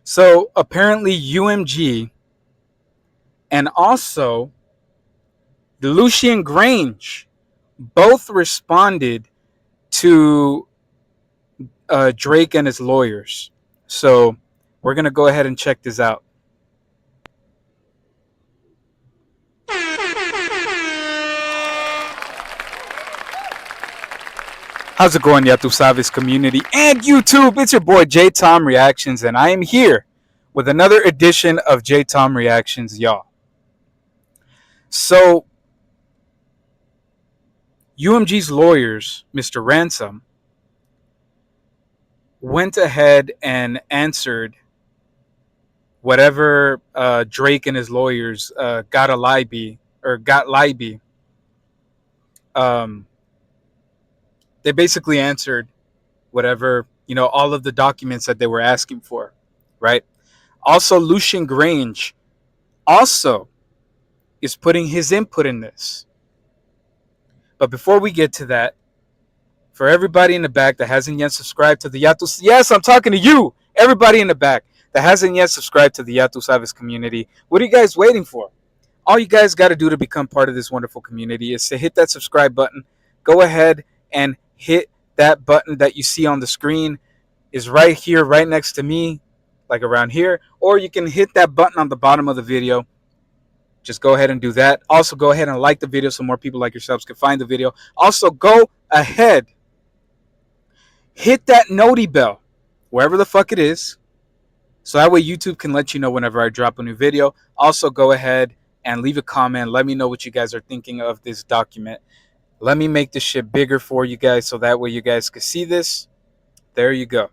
So apparently UMG and also the Lucian Grainge both responded to Drake and his lawyers. So we're going to go ahead and check this out. How's it going, Yatu Savis community and YouTube? It's your boy JTomReactions, and I am here with another edition of JTomReactions, y'all. So, UMG's lawyers, Mr. Ransom, went ahead and answered whatever Drake and his lawyers got Libby. They basically answered whatever, all of the documents that they were asking for, right? Also, Lucian Grainge also is putting his input in this. But before we get to that, for everybody in the back that hasn't yet subscribed to the Yatu, yes, I'm talking to you, everybody in the back that hasn't yet subscribed to the Yatu Savis community, what are you guys waiting for? All you guys got to do to become part of this wonderful community is to hit that subscribe button. Go ahead and hit that button that you see on the screen. Is right here, right next to me, like around here. Or you can hit that button on the bottom of the video. Just go ahead and do that. Also, go ahead and like the video so more people like yourselves can find the video. Also, go ahead, hit that noti bell, wherever the fuck it is, so that way YouTube can let you know whenever I drop a new video. Also, go ahead and leave a comment. Let me know what you guys are thinking of this document. Let me make this shit bigger for you guys so that way you guys can see this. There you go.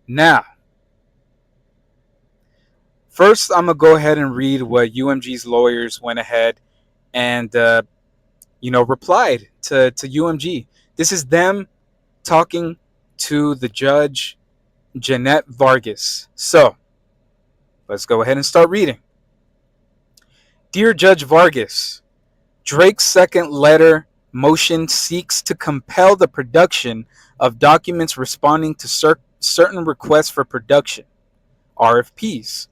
Now, first, I'm going to go ahead and read what UMG's lawyers went ahead and, replied to UMG. This is them talking to the judge, Jeanette Vargas. So, let's go ahead and start reading. Dear Judge Vargas, Drake's second letter motion seeks to compel the production of documents responding to certain requests for production, RFPs.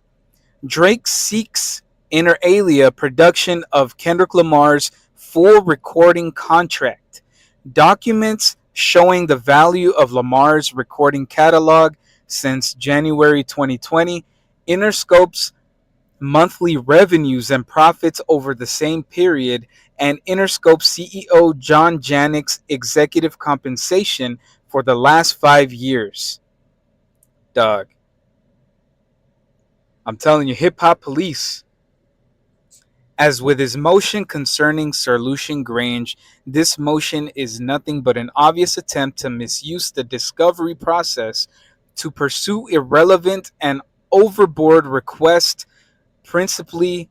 Drake seeks inter alia production of Kendrick Lamar's full recording contract, documents showing the value of Lamar's recording catalog since January 2020, Interscope's monthly revenues and profits over the same period, and Interscope CEO John Janik's executive compensation for the last 5 years. Dog. I'm telling you, hip hop police. As with his motion concerning Sir Lucian Grainge, this motion is nothing but an obvious attempt to misuse the discovery process to pursue irrelevant and overboard requests principally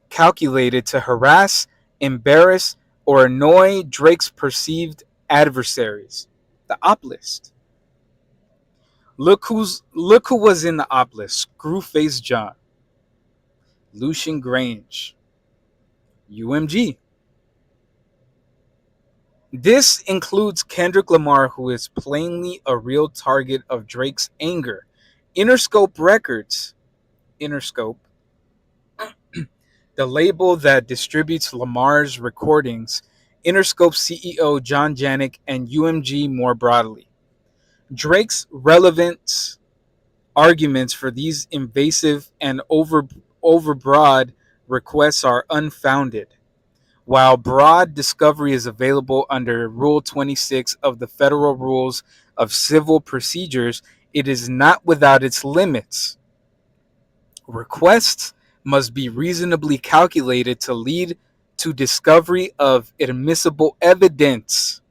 calculated to harass, embarrass, or annoy Drake's perceived adversaries. The op list. Look who was in the op list. Screwface John, Lucian Grainge, UMG. This includes Kendrick Lamar, who is plainly a real target of Drake's anger. Interscope Records, Interscope, the label that distributes Lamar's recordings, Interscope CEO John Janik, and UMG more broadly. Drake's relevant arguments for these invasive and overbroad requests are unfounded. While broad discovery is available under Rule 26 of the Federal Rules of Civil Procedures, it is not without its limits. Requests must be reasonably calculated to lead to discovery of admissible evidence.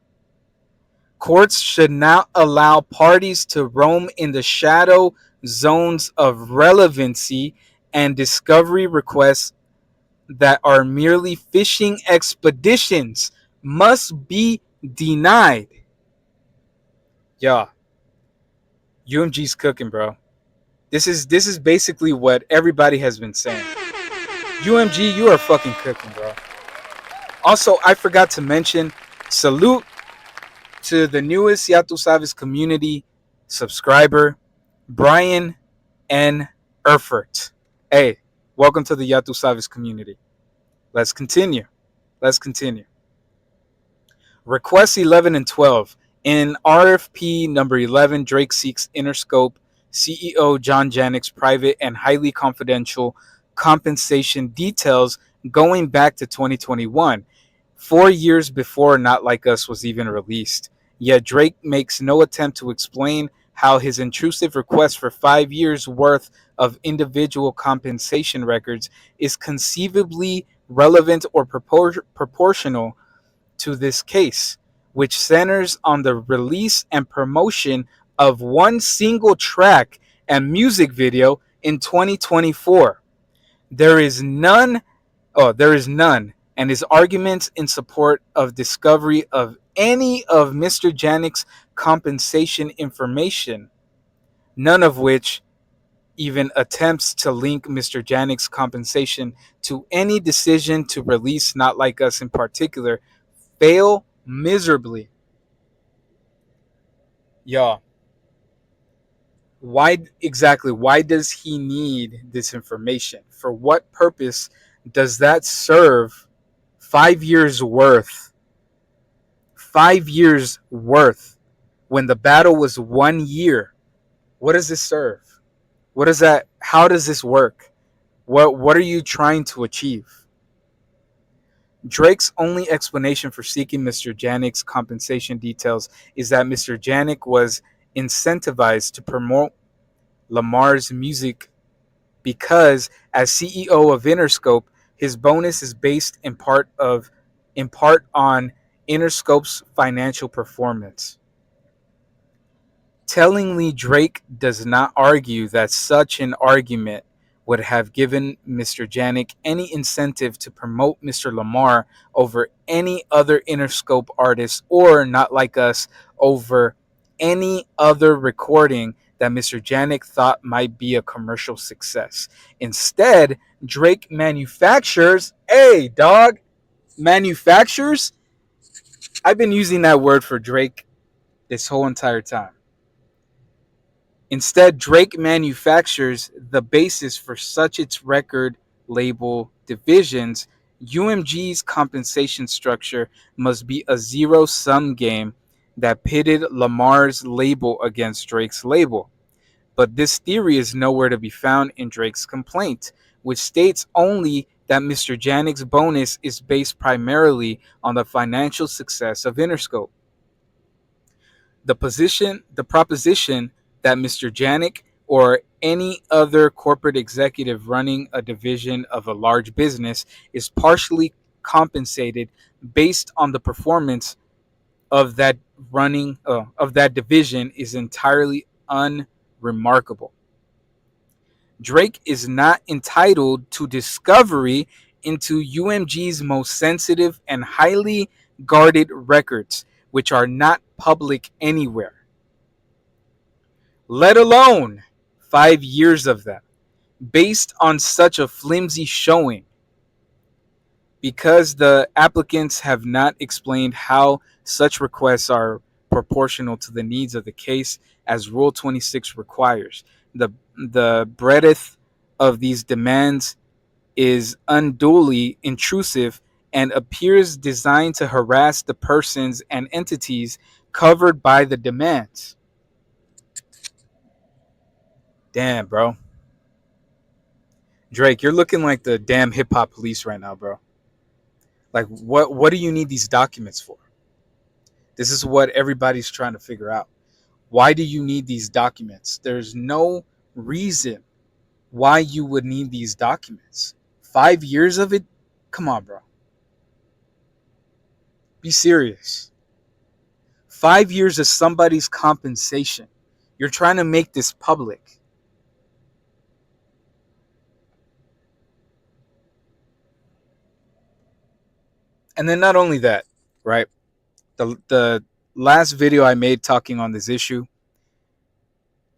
Courts should not allow parties to roam in the shadow zones of relevancy, and discovery requests that are merely fishing expeditions must be denied. Yeah, UMG's cooking, bro. This is basically what everybody has been saying. UMG, you are fucking cooking, bro. Also, I forgot to mention, salute to the newest Yatu Savis community subscriber, Brian N. Erfurt. Hey, welcome to the Yatu Savas community. Let's continue. Let's continue. Requests 11 and 12. In RFP number 11, Drake seeks Interscope CEO John Janik's private and highly confidential compensation details going back to 2021, 4 years before Not Like Us was even released. Yet Drake makes no attempt to explain how his intrusive request for 5 years worth of individual compensation records is conceivably relevant or proportional to this case, which centers on the release and promotion of one single track and music video in 2024. There is none, there is none, and his arguments in support of discovery of any of Mr. Janik's compensation information, none of which even attempts to link Mr. Janik's compensation to any decision to release Not Like Us in particular, fail miserably. Y'all, why does he need this information? For what purpose does that serve? 5 years worth. 5 years worth when the battle was 1 year. What does this serve? What is that? How does this work? What are you trying to achieve? Drake's only explanation for seeking Mr. Janik's compensation details is that Mr. Janik was incentivized to promote Lamar's music because, as CEO of Interscope, his bonus is based in part on Interscope's financial performance. Tellingly, Drake does not argue that such an argument would have given Mr. Janik any incentive to promote Mr. Lamar over any other Interscope artist, or Not Like Us over any other recording that Mr. Janik thought might be a commercial success. Instead, Drake manufactures, hey dog, manufactures. I've been using that word for Drake this whole entire time. Instead, Drake manufactures the basis for such its record label divisions. UMG's compensation structure must be a zero-sum game that pitted Lamar's label against Drake's label. But this theory is nowhere to be found in Drake's complaint, which states only that Mr. Janik's bonus is based primarily on the financial success of Interscope. The proposition that Mr. Janik or any other corporate executive running a division of a large business is partially compensated based on the performance of that of that division is entirely unremarkable. Drake is not entitled to discovery into UMG's most sensitive and highly guarded records, which are not public anywhere, let alone 5 years of them, based on such a flimsy showing. Because the applicants have not explained how such requests are proportional to the needs of the case, as Rule 26 requires, the breadth of these demands is unduly intrusive and appears designed to harass the persons and entities covered by the demands. Damn, bro. Drake, you're looking like the damn hip hop police right now, bro. Like, what do you need these documents for? This is what everybody's trying to figure out. Why do you need these documents? There's no reason why you would need these documents. 5 years of it? Come on, bro. Be serious. 5 years of somebody's compensation. You're trying to make this public. And then not only that, right? The last video I made talking on this issue,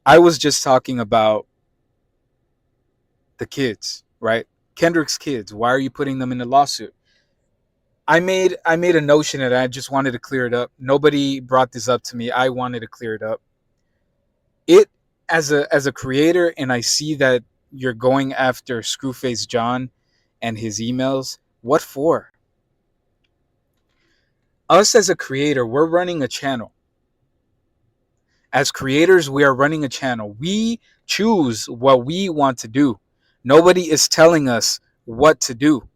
I was just talking about the kids, right? Kendrick's kids. Why are you putting them in the lawsuit? I made a notion that I just wanted to clear it up. Nobody brought this up to me. I wanted to clear it up. It as a creator, and I see that you're going after Screwface John and his emails. What for? Us as a creator, we're running a channel. As creators, we are running a channel. We choose what we want to do. Nobody is telling us what to do.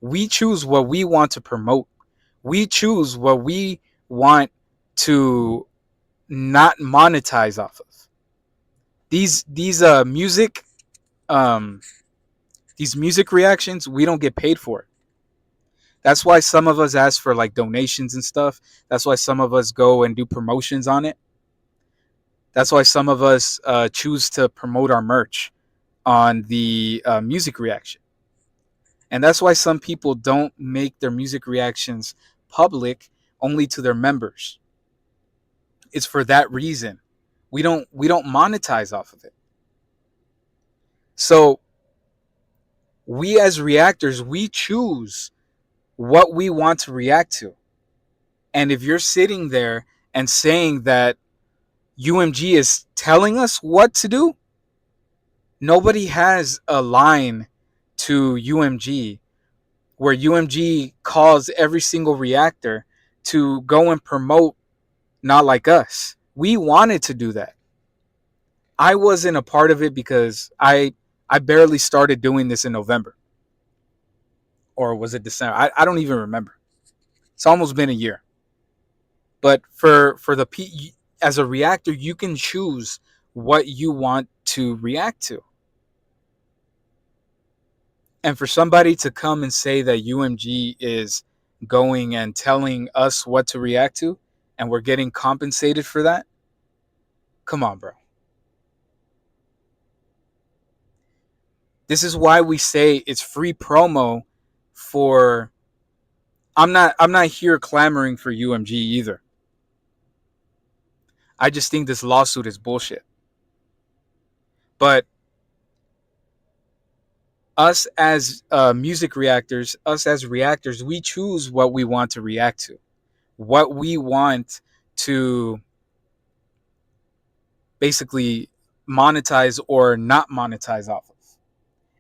We choose what we want to promote. We choose what we want to not monetize off of. These music um these music reactions, we don't get paid for it. That's why some of us ask for like donations and stuff. That's why some of us go and do promotions on it. That's why some of us choose to promote our merch on the music reaction. And that's why some people don't make their music reactions public only to their members. It's for that reason. We don't monetize off of it. So we as reactors, we choose what we want to react to. And if you're sitting there and saying that UMG is telling us what to do, nobody has a line to UMG where UMG calls every single reactor to go and promote Not Like Us. We wanted to do that. I wasn't a part of it because I barely started doing this in November. Or was it December? I don't even remember. It's almost been a year. But for the as a reactor, you can choose what you want to react to. And for somebody to come and say that UMG is going and telling us what to react to and we're getting compensated for that, come on, bro. This is why we say it's free promo for I'm not here clamoring for UMG either. I just think this lawsuit is bullshit. But us as music reactors, us as reactors, we choose what we want to react to, what we want to basically monetize or not monetize off of.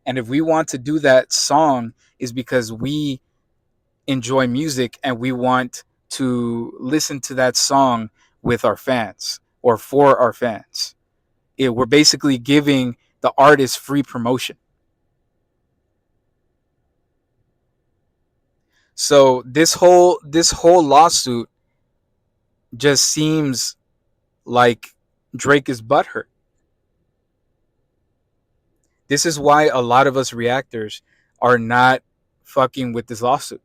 And if we want to do that song is because we enjoy music and we want to listen to that song with our fans or for our fans. We're basically giving the artist free promotion. So this whole lawsuit just seems like Drake is butthurt. This is why a lot of us reactors are not fucking with this lawsuit.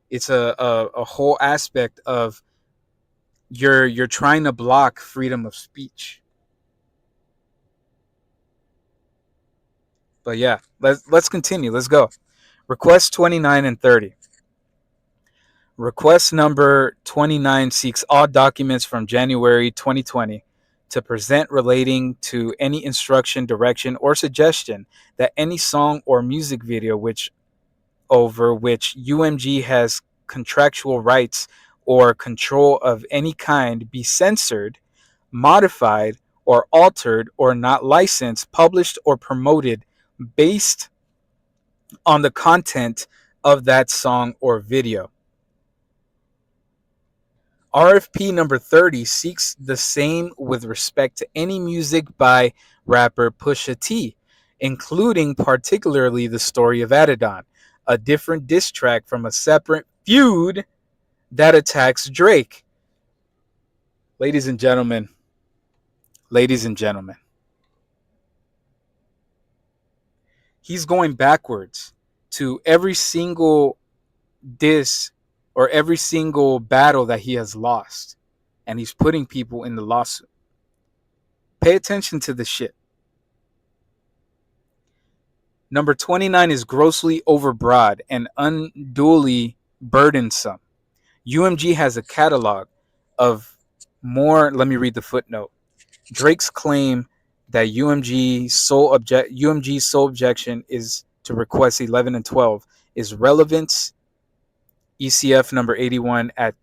It's a whole aspect of you're trying to block freedom of speech. But yeah, let's continue. Let's go. Request 29 and 30. Request number 29 seeks all documents from January 2020 to present relating to any instruction, direction, or suggestion that any song or music video over which UMG has contractual rights or control of any kind be censored, modified, or altered or not licensed, published, or promoted based on the content of that song or video. RFP number 30 seeks the same with respect to any music by rapper Pusha T, including particularly the story of Adidon, a different diss track from a separate feud that attacks Drake. Ladies and gentlemen, ladies and gentlemen, he's going backwards to every single diss or every single battle that he has lost, and he's putting people in the lawsuit. Pay attention to this shit. Number 29 is grossly overbroad and unduly burdensome. UMG has a catalog of more. Let me read the footnote. Drake's claim that UMG's sole objection is to requests 11 and 12 is relevance. ECF number 81 at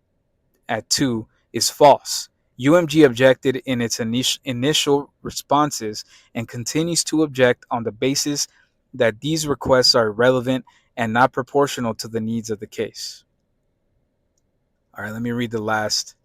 2 is false. UMG objected in its initial responses and continues to object on the basis that these requests are irrelevant and not proportional to the needs of the case. All right, let me read the last.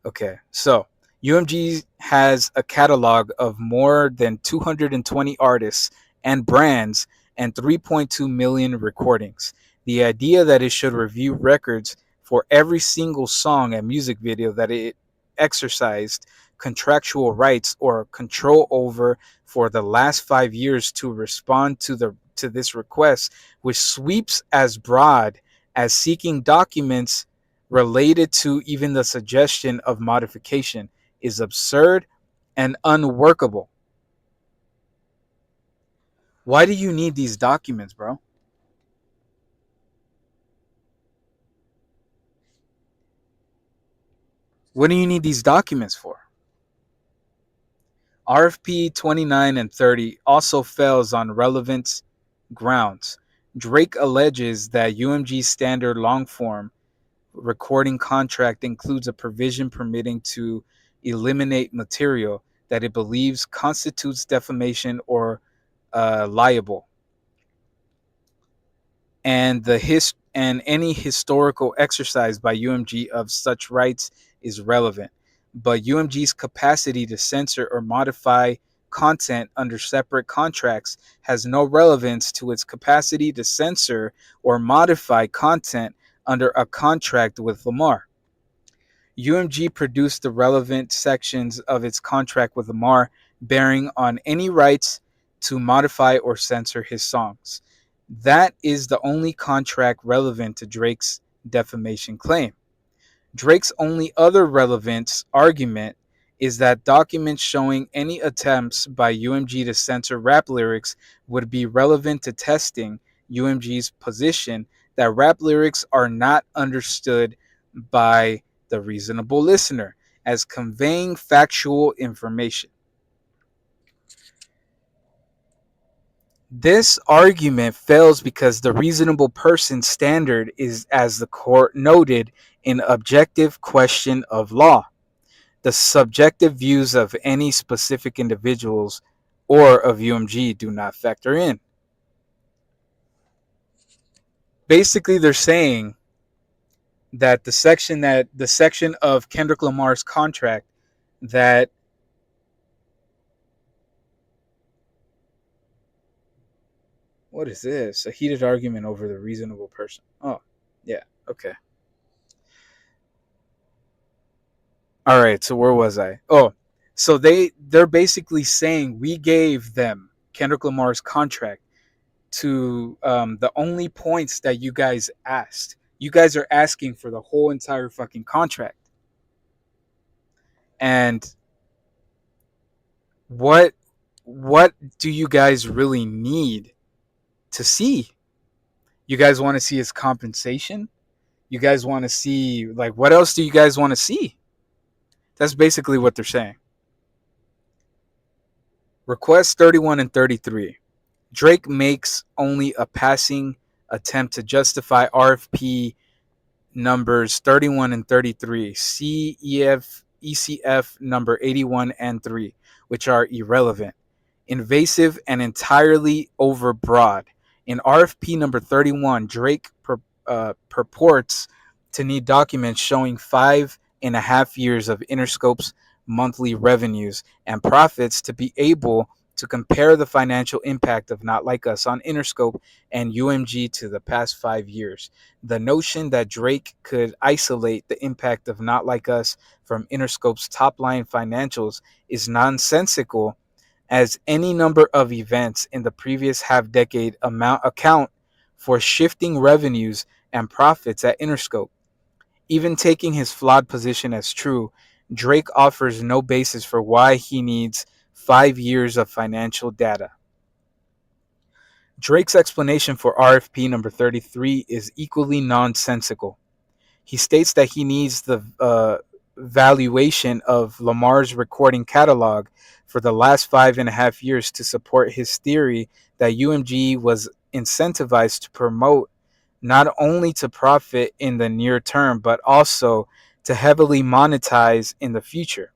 Okay, so UMG has a catalog of more than 220 artists and brands and 3.2 million recordings. The idea that it should review records for every single song and music video that it exercised contractual rights or control over for the last 5 years to respond to this request, which sweeps as broad as seeking documents related to even the suggestion of modification, is absurd and unworkable. Why do you need these documents, bro? What do you need these documents for? RFP 29 and 30 also fails on relevance grounds. Drake alleges that UMG's standard long form recording contract includes a provision permitting to eliminate material that it believes constitutes defamation or liable, and any historical exercise by UMG of such rights is relevant. But UMG's capacity to censor or modify content under separate contracts has no relevance to its capacity to censor or modify content under a contract with Lamar. UMG produced the relevant sections of its contract with Lamar bearing on any rights to modify or censor his songs. That is the only contract relevant to Drake's defamation claim. Drake's only other relevance argument is that documents showing any attempts by UMG to censor rap lyrics would be relevant to testing UMG's position that rap lyrics are not understood by the reasonable listener as conveying factual information. This argument fails because the reasonable person standard is, as the court noted, an objective question of law. The subjective views of any specific individuals or of UMG do not factor in. Basically, they're saying that the section of Kendrick Lamar's contract that what is this? A heated argument over the reasonable person. Oh, yeah. Okay. All right. So where was I? Oh, so they're basically saying we gave them Kendrick Lamar's contract to the only points that you guys asked. You guys are asking for the whole entire fucking contract. And what what do you guys really need to see? You guys want to see his compensation? You guys want to see, like, what else do you guys want to see? That's basically what they're saying. Request 31 and 33. Drake makes only a passing attempt to justify RFP numbers 31 and 33, CEF, ECF number 81 and 3, which are irrelevant, invasive, and entirely overbroad. In RFP number 31, Drake purports to need documents showing 5.5 years of Interscope's monthly revenues and profits to be able to compare the financial impact of Not Like Us on Interscope and UMG to the past 5 years. The notion that Drake could isolate the impact of Not Like Us from Interscope's top line financials is nonsensical, as any number of events in the previous half decade account for shifting revenues and profits at Interscope. Even taking his flawed position as true, Drake offers no basis for why he needs 5 years of financial data. Drake's explanation for RFP number 33 is equally nonsensical. He states that he needs the valuation of Lamar's recording catalog for the last 5.5 years to support his theory that UMG was incentivized to promote not only to profit in the near term, but also to heavily monetize in the future.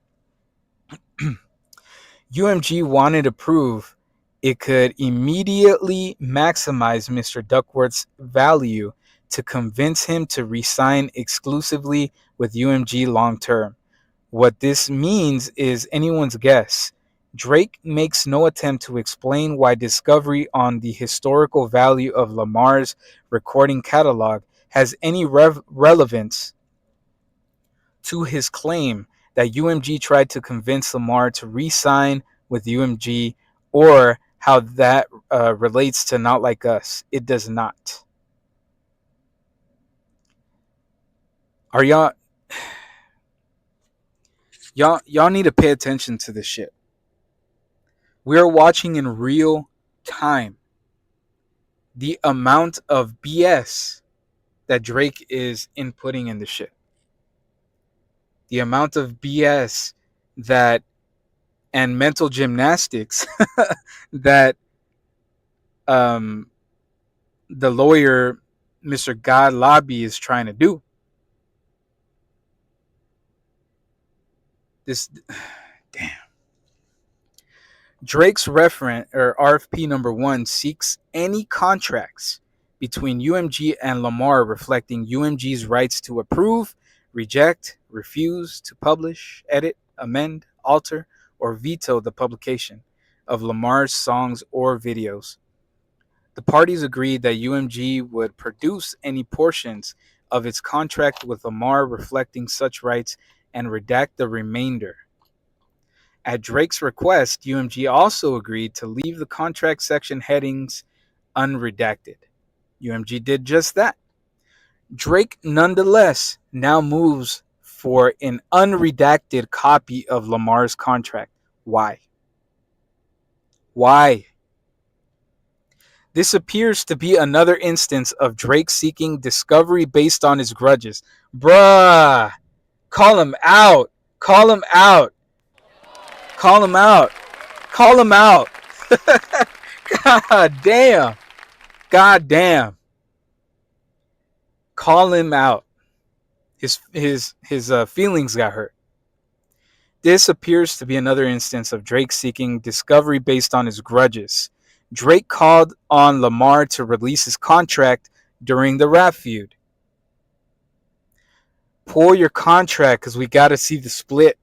UMG wanted to prove it could immediately maximize Mr. Duckworth's value to convince him to re-sign exclusively with UMG long term. What this means is anyone's guess. Drake makes no attempt to explain why discovery on the historical value of Lamar's recording catalog has any relevance to his claim that UMG tried to convince Lamar to re-sign with UMG, or how that relates to Not Like Us. It does not. Are y'all need to pay attention to this shit. We are watching in real time the amount of BS that Drake is inputting in the shit. The amount of BS that and mental gymnastics that um, the lawyer, Mr. God Lobby, is trying to do. This, damn. Drake's reference or RFP number 1 seeks any contracts between UMG and Lamar reflecting UMG's rights to approve, reject, refuse to publish, edit, amend, alter, or veto the publication of Lamar's songs or videos. The parties agreed that UMG would produce any portions of its contract with Lamar reflecting such rights and redact the remainder. At Drake's request, UMG also agreed to leave the contract section headings unredacted. UMG did just that. Drake nonetheless now moves for an unredacted copy of Lamar's contract. Why? Why? This appears to be another instance of Drake seeking discovery based on his grudges. Bruh, call him out. Call him out. Call him out. Call him out. God damn. God damn. Call him out. His feelings got hurt. This appears to be another instance of Drake seeking discovery based on his grudges. Drake called on Lamar to release his contract during the rap feud. Pull your contract because we got to see the split.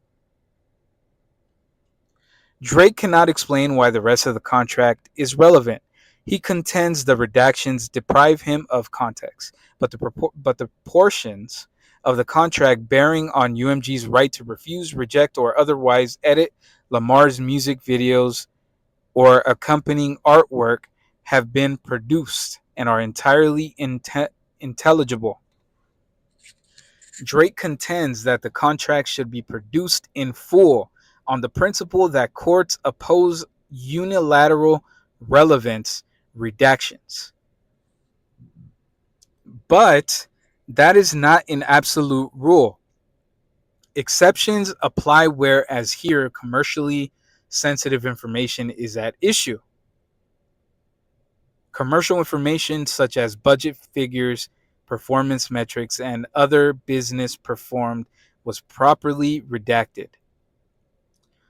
Drake cannot explain why the rest of the contract is relevant. He contends the redactions deprive him of context, but the portions of the contract bearing on UMG's right to refuse, reject, or otherwise edit Lamar's music videos or accompanying artwork have been produced and are entirely intelligible. Drake contends that the contract should be produced in full on the principle that courts oppose unilateral relevance redactions. But that is not an absolute rule. Exceptions apply, whereas here commercially sensitive information is at issue. Commercial information such as budget figures, performance metrics, and other business performed was properly redacted,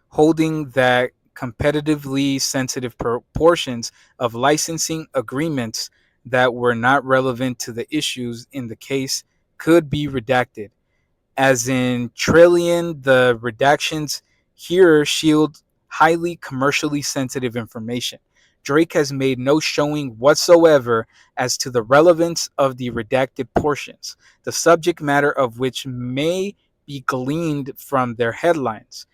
holding that competitively sensitive portions of licensing agreements that were not relevant to the issues in the case could be redacted. As in Trillion, the redactions here shield highly commercially sensitive information. Drake has made no showing whatsoever as to the relevance of the redacted portions, the subject matter of which may be gleaned from their headlines.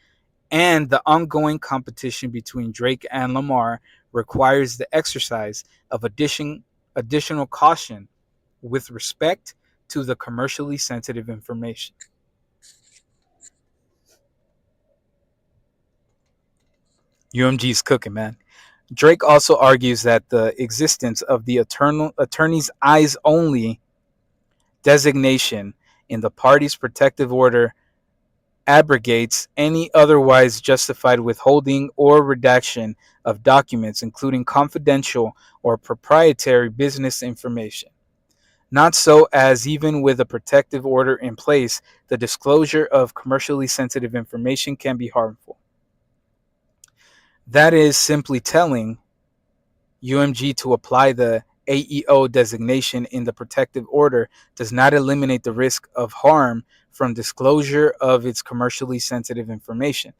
And the ongoing competition between Drake and Lamar requires the exercise of additional caution with respect to the commercially sensitive information. UMG's cooking, man. Drake also argues that the existence of the attorney's eyes only designation in the party's protective order abrogates any otherwise justified withholding or redaction of documents, including confidential or proprietary business information. Not so, as even with a protective order in place, the disclosure of commercially sensitive information can be harmful. That is simply telling UMG to apply the AEO designation in the protective order does not eliminate the risk of harm from disclosure of its commercially sensitive information,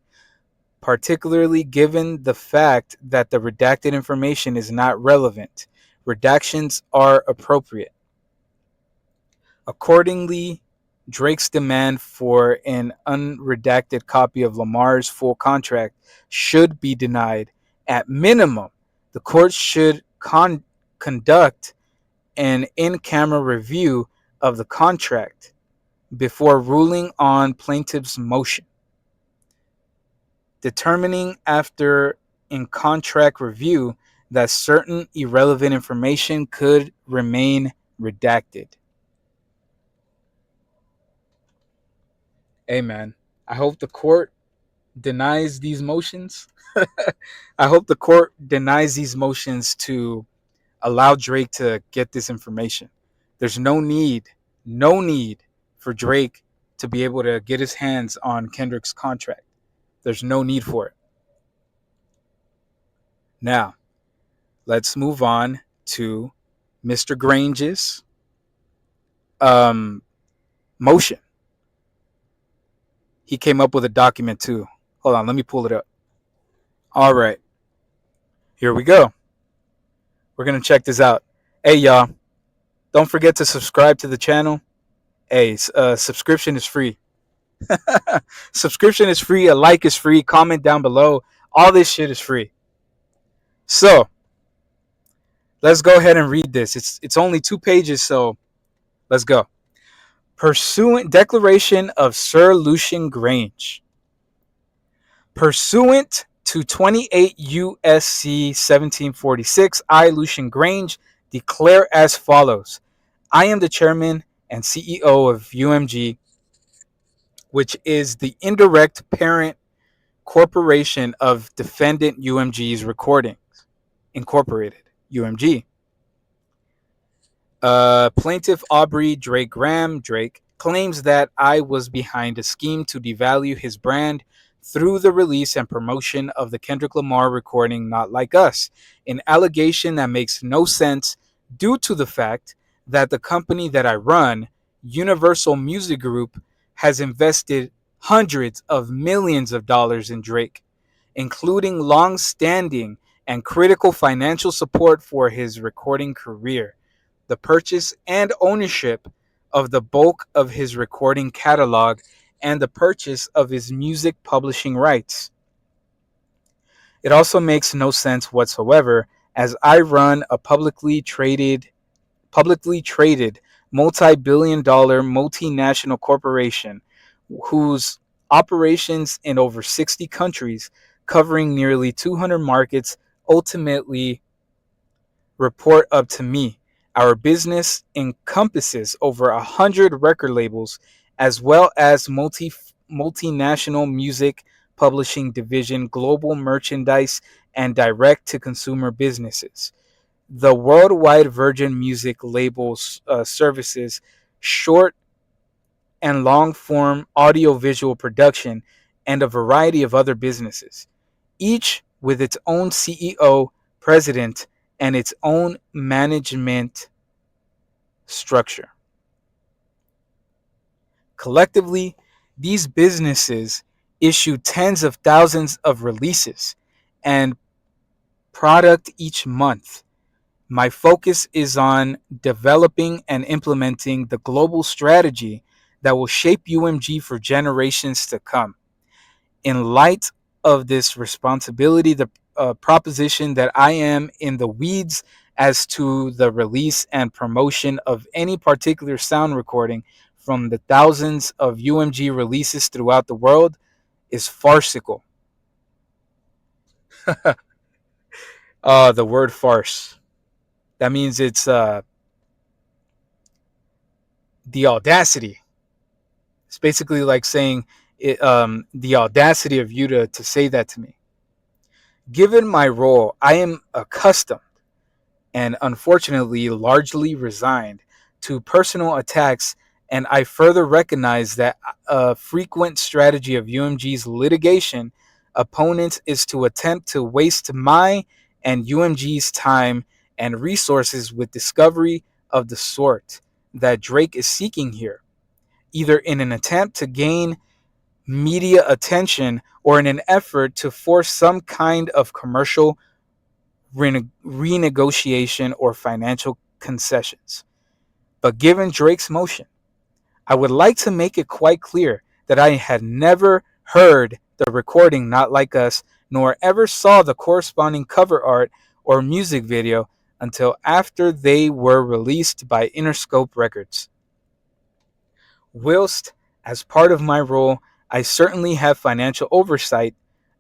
particularly given the fact that the redacted information is not relevant. Redactions are appropriate. Accordingly, Drake's demand for an unredacted copy of Lamar's full contract should be denied. At minimum, the court should conduct an in camera review of the contract before ruling on plaintiff's motion, determining after in contract review that certain irrelevant information could remain redacted. Hey man, I hope the court denies these motions. I hope the court denies these motions to allow Drake to get this information. There's no need for Drake to be able to get his hands on Kendrick's contract. There's no need for it. Now, let's move on to Mr. Grainge's um, motion. He came up with a document too. Hold on, let me pull it up. All right, here we go. We're going to check this out. Hey, y'all, don't forget to subscribe to the channel. Hey, subscription is free. Subscription is free. A like is free. Comment down below. All this shit is free. So let's go ahead and read this. It's only 2 pages, so let's go. Pursuant Declaration of Sir Lucian Grainge. Pursuant to 28 U.S.C. 1746, I, Lucian Grainge, declare as follows. I am the chairman and CEO of UMG, which is the indirect parent corporation of defendant UMG's Recordings Incorporated, UMG. Plaintiff Aubrey Drake Graham Drake claims that I was behind a scheme to devalue his brand through the release and promotion of the Kendrick Lamar recording Not Like Us, an allegation that makes no sense due to the fact that the company that I run, Universal Music Group, has invested hundreds of millions of dollars in Drake, including long-standing and critical financial support for his recording career, the purchase and ownership of the bulk of his recording catalog, and the purchase of his music publishing rights. It also makes no sense whatsoever, as I run a publicly traded multi-billion-dollar multinational corporation whose operations in over 60 countries, covering nearly 200 markets, ultimately report up to me. Our business encompasses over 100 record labels, as well as multinational music publishing division, global merchandise, and direct-to-consumer businesses. The worldwide Virgin Music labels services short and long-form audiovisual production, and a variety of other businesses, each with its own CEO, president, and its own management structure. Collectively, these businesses issue tens of thousands of releases and product each month. My focus is on developing and implementing the global strategy that will shape UMG for generations to come. In light of this responsibility, the proposition that I am in the weeds as to the release and promotion of any particular sound recording from the thousands of UMG releases throughout the world is farcical. The word farce. That means it's the audacity. It's basically like saying the audacity of you to say that to me. Given my role, I am accustomed and unfortunately largely resigned to personal attacks, and I further recognize that a frequent strategy of UMG's litigation opponents is to attempt to waste my and UMG's time and resources with discovery of the sort that Drake is seeking here, either in an attempt to gain media attention or in an effort to force some kind of commercial renegotiation or financial concessions. But given Drake's motion, I would like to make it quite clear that I had never heard the recording Not Like Us, nor ever saw the corresponding cover art or music video until after they were released by Interscope Records. Whilst, as part of my role, I certainly have financial oversight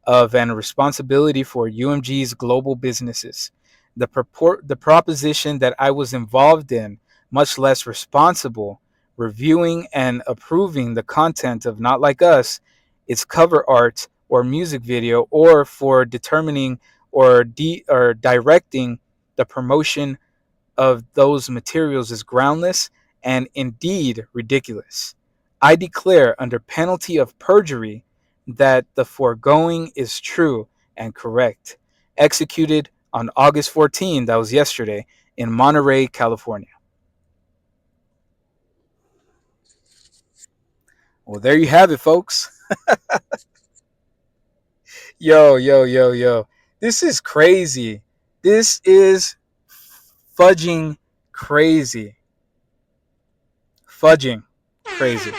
of and responsibility for UMG's global businesses, the proposition that I was involved in, much less responsible, reviewing and approving the content of Not Like Us, its cover art or music video, or for determining or directing the promotion of those materials is groundless and indeed ridiculous. I declare under penalty of perjury that the foregoing is true and correct. Executed on August 14, that was yesterday, in Monterey, California. Well, there you have it, folks. Yo. This is crazy. This is fudging crazy. Fudging crazy.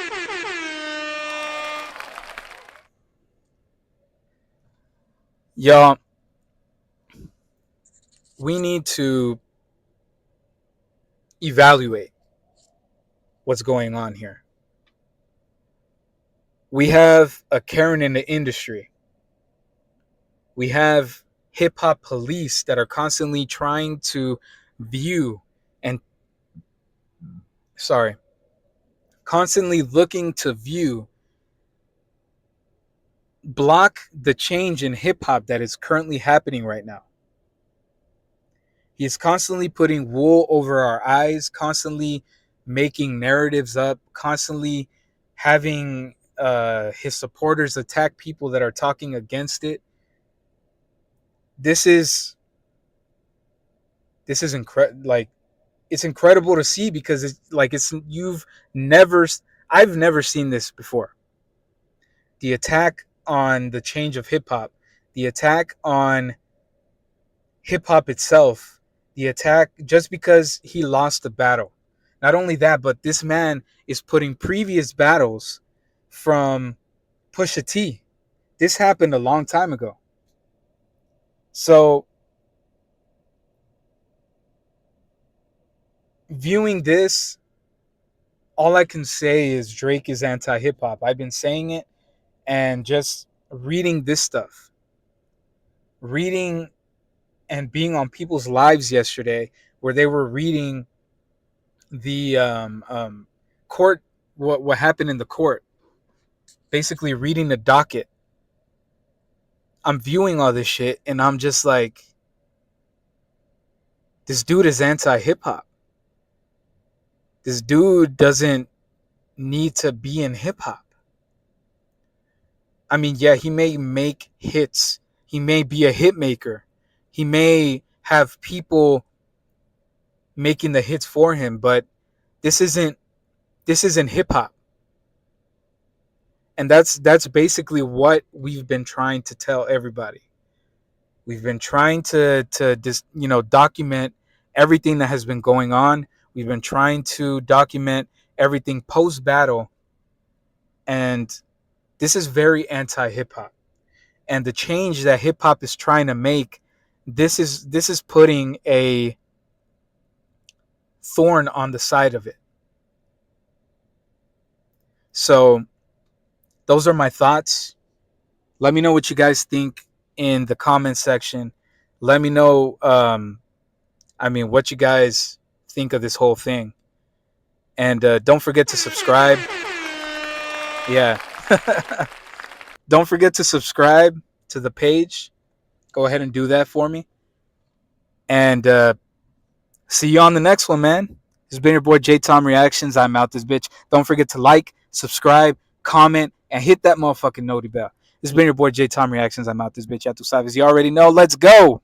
Y'all, we need to evaluate what's going on here. We have a Karen in the industry. We have hip hop police that are constantly trying to view and, constantly looking to block the change in hip hop that is currently happening right now. He's constantly putting wool over our eyes, constantly making narratives up, constantly having his supporters attack people that are talking against it. This is incredible. Like, it's incredible to see because I've never seen this before. The attack on the change of hip hop, the attack on hip hop itself, the attack just because he lost the battle. Not only that, but this man is putting previous battles from Pusha T. This happened a long time ago. So, viewing this, all I can say is Drake is anti-hip hop. I've been saying it, and just reading this stuff, reading and being on people's lives yesterday where they were reading the court, what happened in the court, basically reading the docket. I'm viewing all this shit and I'm just like, this dude is anti-hip hop. This dude doesn't need to be in hip hop. I mean, yeah, he may make hits. He may be a hit maker. He may have people making the hits for him, but this isn't hip hop. And that's basically what we've been trying to tell everybody. We've been trying to document everything that has been going on. We've been trying to document everything post battle, and this is very anti hip hop. And the change that hip hop is trying to make, this is putting a thorn on the side of it. So those are my thoughts. Let me know what you guys think in the comment section. Let me know what you guys think of this whole thing. And don't forget to subscribe. Yeah. Don't forget to subscribe to the page. Go ahead and do that for me. And see you on the next one, man. This has been your boy JTomReactions. I'm out this bitch. Don't forget to like, subscribe, comment, and hit that motherfucking noti bell. This has been your boy JTomReactions. I'm out this bitch. Ya tu sabes. You already know. Let's go.